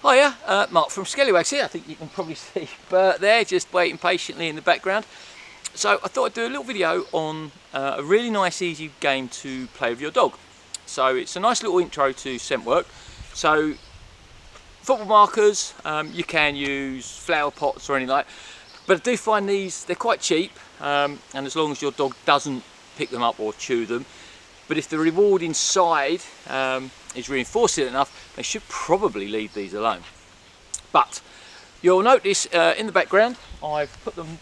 Hiya, Mark from Scentwork here. I think you can probably see Bert there just waiting patiently in the background. So I thought I'd do a little video on a really nice easy game to play with your dog. So it's a nice little intro to Scentwork. So football markers, you can use flower pots or anything like that. But I do find these, they're quite cheap, and as long as your dog doesn't pick them up or chew them. But if the reward inside is reinforcing enough, they should probably leave these alone. But you'll notice in the background, I've put them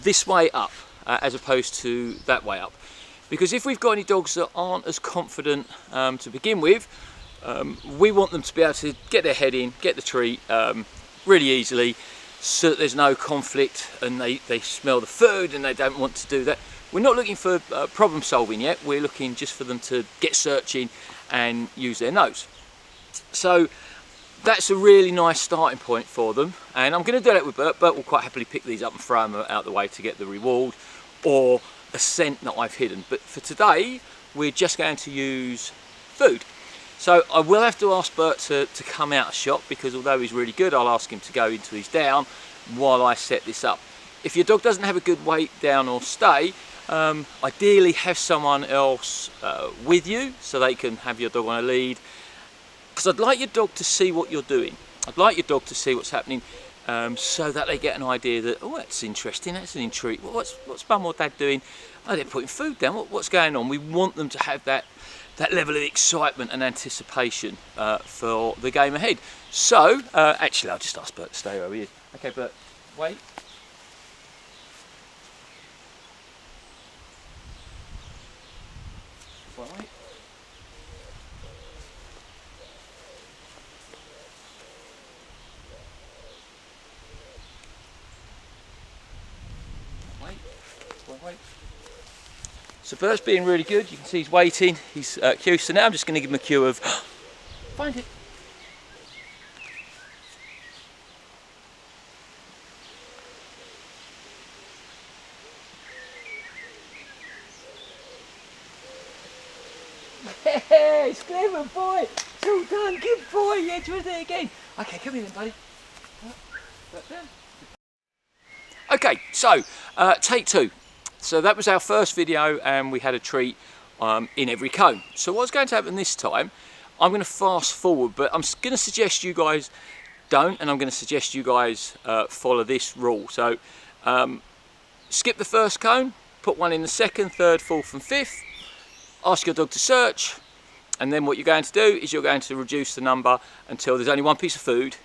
this way up as opposed to that way up. Because if we've got any dogs that aren't as confident to begin with, we want them to be able to get their head in, get the treat really easily, so that there's no conflict and they smell the food and they don't want to do that. We're not looking for problem solving yet, we're looking just for them to get searching and use their nose. So that's a really nice starting point for them, and I'm going to do that with Bert. Bert will quite happily pick these up and throw them out the way to get the reward or a scent that I've hidden. But for today, we're just going to use food. So I will have to ask Bert to come out of shot, because although he's really good, I'll ask him to go into his down while I set this up. If your dog doesn't have a good weight down or stay, ideally have someone else with you so they can have your dog on a lead, because I'd like your dog to see what you're doing. I'd like your dog to see what's happening, so that they get an idea that, oh, that's interesting, that's an intrigue. What's Mum or Dad doing? Oh, they're putting food down. What's going on? We want them to have that level of excitement and anticipation for the game ahead. So actually, I'll just ask Bert to stay where he is. Okay, Bert, wait. Wait. Wait. So Bert's being really good. You can see he's waiting. He's cue. So now I'm just going to give him a cue of find it. Yeah, it's clever, boy. It's all done. Good boy. Yeah, do you want to do it again? Okay, come in then, buddy. Okay, so take two. So that was our first video, and we had a treat in every cone. So what's going to happen this time, I'm going to fast forward, but I'm going to suggest you guys don't, and I'm going to suggest you guys follow this rule. So skip the first cone, put one in the second, third, fourth and fifth, ask your dog to search, and then what you're going to do is you're going to reduce the number until there's only one piece of food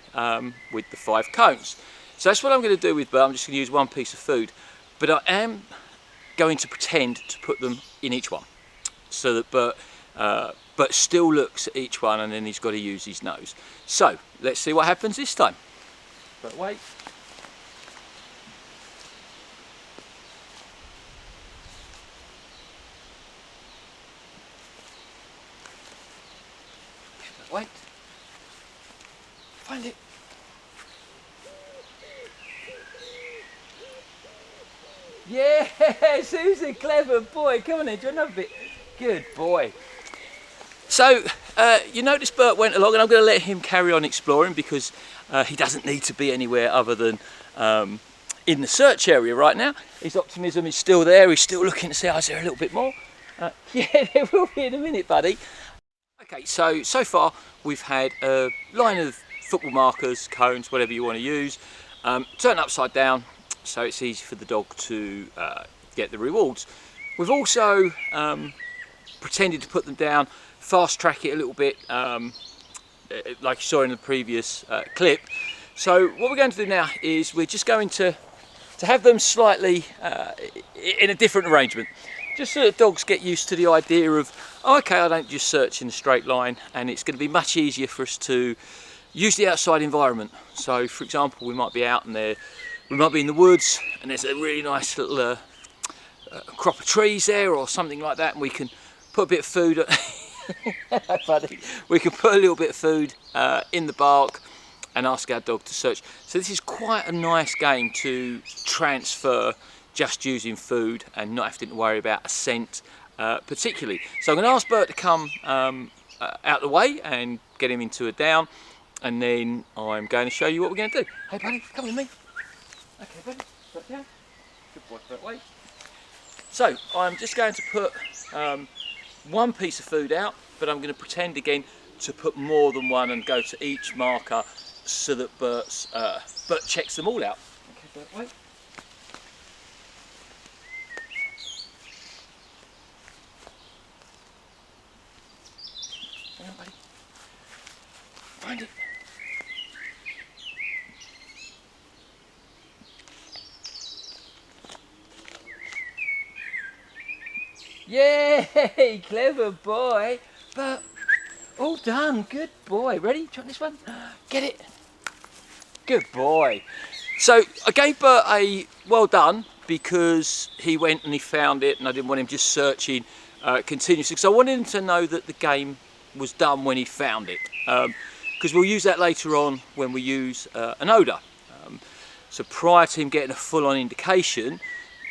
with the 5 cones. So that's what I'm going to do with Bert. I'm just going to use one piece of food, but I am going to pretend to put them in each one, so that Bert still looks at each one, and then he's got to use his nose. So let's see what happens this time. But wait. Wait. Find it. Yeah, who's a clever boy? Come on then, do another bit. Good boy. So you notice Bert went along, and I'm going to let him carry on exploring, because he doesn't need to be anywhere other than in the search area right now. His optimism is still there. He's still looking to see, oh, is there a little bit more? Yeah, there will be in a minute, buddy. Okay, so far we've had a line of football markers, cones, whatever you want to use, turned upside down, so it's easy for the dog to get the rewards. We've also pretended to put them down, fast track it a little bit, like you saw in the previous clip. So what we're going to do now is we're just going to have them slightly in a different arrangement, just so that dogs get used to the idea of, oh, okay, I don't just search in a straight line, and it's going to be much easier for us to use the outside environment. So for example, we might be out there, we might be in the woods, and there's a really nice little crop of trees there or something like that, and we can put a bit of food buddy, we can put a little bit of food in the bark and ask our dog to search. So this is quite a nice game to transfer just using food and not having to worry about a scent particularly. So I'm going to ask Bert to come out the way and get him into a down, and then I'm going to show you what we're going to do. Hey buddy, come with me. Okay buddy, put down. Good boy, put away. So I'm just going to put one piece of food out, but I'm going to pretend again to put more than one and go to each marker so that Bert checks them all out. Okay, Bert, wait. Hang on, buddy. Find it. Yay! Clever boy. But all done. Good boy. Ready? Do you want this one? Get it. Good boy. So I gave Bert a well done because he went and he found it, and I didn't want him just searching continuously, because I wanted him to know that the game was done when he found it, because we'll use that later on when we use an odour. So prior to him getting a full-on indication,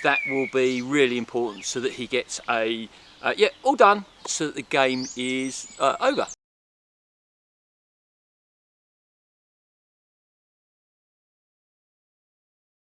that will be really important so that he gets a yeah, all done, so that the game is over.